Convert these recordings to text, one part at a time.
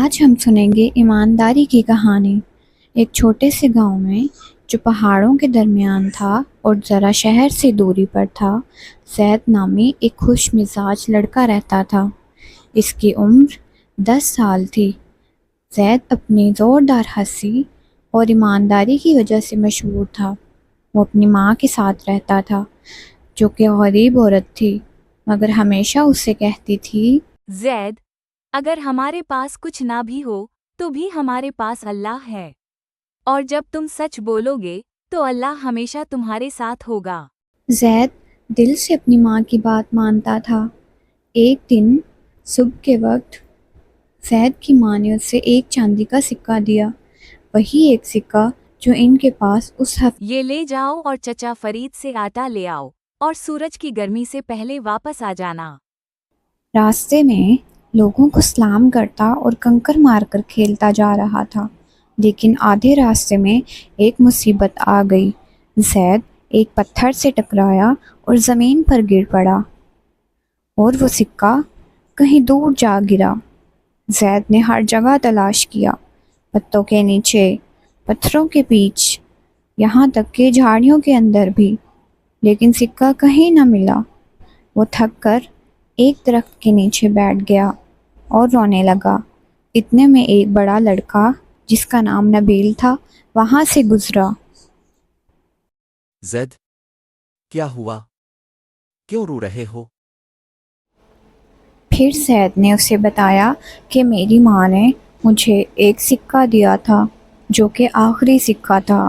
آج ہم سنیں گے ایمانداری کی کہانی۔ ایک چھوٹے سے گاؤں میں جو پہاڑوں کے درمیان تھا اور ذرا شہر سے دوری پر تھا، زید نامی ایک خوش مزاج لڑکا رہتا تھا۔ اس کی عمر 10 سال تھی۔ زید اپنی زوردار ہنسی اور ایمانداری کی وجہ سے مشہور تھا۔ وہ اپنی ماں کے ساتھ رہتا تھا جو کہ غریب عورت تھی، مگر ہمیشہ اسے کہتی تھی، زید، اگر ہمارے پاس کچھ نہ بھی ہو تو بھی ہمارے پاس اللہ ہے، اور جب تم سچ بولو گے تو اللہ ہمیشہ تمہارے ساتھ ہوگا۔ زید دل سے اپنی ماں کی بات مانتا تھا۔ ایک دن صبح کے وقت زید کی ماں نے اسے ایک چاندی کا سکہ دیا، وہی ایک سکہ جو ان کے پاس اس ہفتے یہ لے جاؤ اور چچا فرید سے آٹا لے آؤ اور سورج کی گرمی سے پہلے واپس آ جانا۔ راستے میں لوگوں کو سلام کرتا اور کنکر مار کر کھیلتا جا رہا تھا، لیکن آدھے راستے میں ایک مصیبت آ گئی۔ زید ایک پتھر سے ٹکرایا اور زمین پر گر پڑا اور وہ سکہ کہیں دور جا گرا۔ زید نے ہر جگہ تلاش کیا، پتوں کے نیچے، پتھروں کے پیچھے، یہاں تک کہ جھاڑیوں کے اندر بھی، لیکن سکہ کہیں نہ ملا۔ وہ تھک کر ایک درخت کے نیچے بیٹھ گیا اور رونے لگا۔ اتنے میں ایک بڑا لڑکا جس کا نام نبیل تھا وہاں سے گزرا۔ زید، کیا ہوا؟ کیوں رو رہے ہو؟ پھر زید نے اسے بتایا کہ میری ماں نے مجھے ایک سکہ دیا تھا جو کہ آخری سکہ تھا،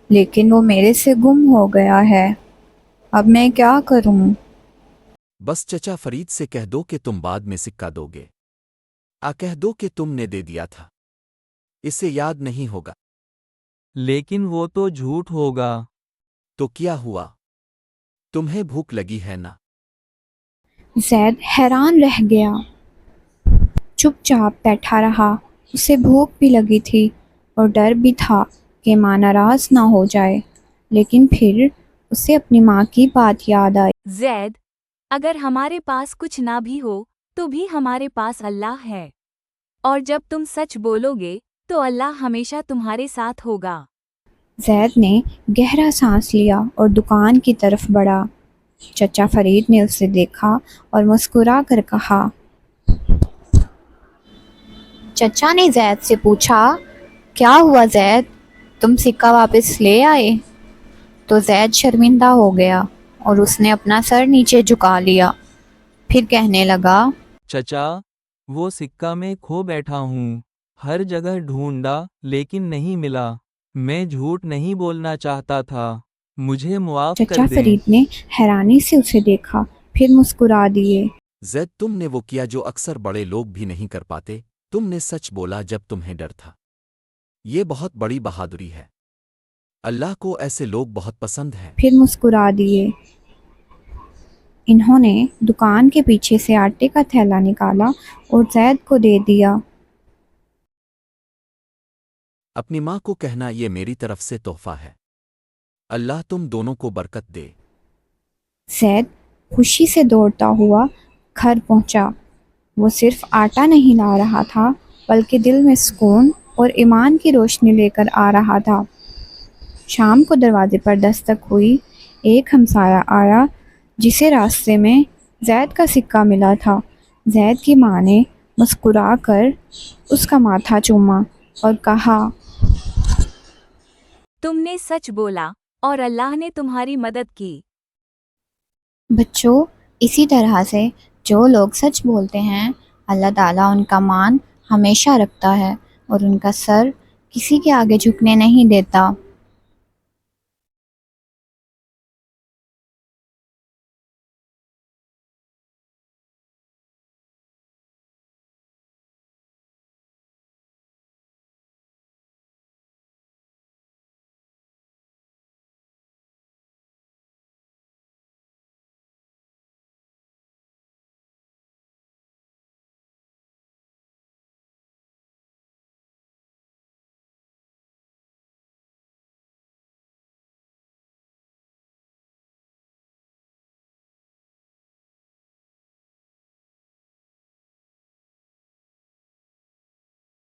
لیکن وہ میرے سے گم ہو گیا ہے۔ اب میں کیا کروں؟ بس چچا فرید سے کہہ دو کہ تم بعد میں سکہ دو گے۔ کہہ دو کہ تم نے دے دیا تھا، اسے یاد نہیں ہوگا۔ لیکن وہ تو جھوٹ ہوگا۔ تو کیا ہوا؟ تمہیں بھوک لگی ہے نا؟ زید حیران رہ گیا، چپ چاپ بیٹھا رہا۔ اسے بھوک بھی لگی تھی اور ڈر بھی تھا کہ ماں ناراض نہ ہو جائے، لیکن پھر اسے اپنی ماں کی بات یاد آئی۔ زید، اگر ہمارے پاس کچھ نہ بھی ہو تو بھی ہمارے پاس اللہ ہے، اور جب تم سچ بولو گے تو اللہ ہمیشہ تمہارے ساتھ ہوگا۔ زید نے گہرا سانس لیا اور دکان کی طرف بڑھا۔ چچا فرید نے اسے دیکھا اور مسکرا کر کہا۔ چچا نے زید سے پوچھا، کیا ہوا زید، تم سکہ واپس لے آئے؟ تو زید شرمندہ ہو گیا اور اس نے اپنا سر نیچے جھکا لیا، پھر کہنے لگا، چچا، وہ سکہ میں کھو بیٹھا ہوں، ہر جگہ ڈھونڈا لیکن نہیں ملا۔ میں جھوٹ نہیں بولنا چاہتا تھا، مجھے معاف چچا کر دیں۔ فرید نے حیرانی سے اسے دیکھا، پھر مسکرا دیے۔ زید، تم نے وہ کیا جو اکثر بڑے لوگ بھی نہیں کر پاتے، تم نے سچ بولا جب تمہیں ڈر تھا۔ یہ بہت بڑی بہادری ہے، اللہ کو ایسے لوگ بہت پسند ہیں۔ پھر مسکرا دیے۔ انہوں نے دکان کے پیچھے سے آٹے کا تھیلا نکالا اور زید کو دے دیا۔ اپنی ماں کو کہنا یہ میری طرف سے تحفہ ہے، اللہ تم دونوں کو برکت دے۔ زید خوشی سے دوڑتا ہوا گھر پہنچا۔ وہ صرف آٹا نہیں لا رہا تھا بلکہ دل میں سکون اور ایمان کی روشنی لے کر آ رہا تھا۔ شام کو دروازے پر دستک ہوئی۔ ایک ہمسایہ آیا جسے راستے میں زید کا سکہ ملا تھا۔ زید کی ماں نے مسکرا کر اس کا ماتھا چوما اور کہا، تم نے سچ بولا اور اللہ نے تمہاری مدد کی۔ بچوں، اسی طرح سے جو لوگ سچ بولتے ہیں، اللہ تعالیٰ ان کا مان ہمیشہ رکھتا ہے اور ان کا سر کسی کے آگے جھکنے نہیں دیتا۔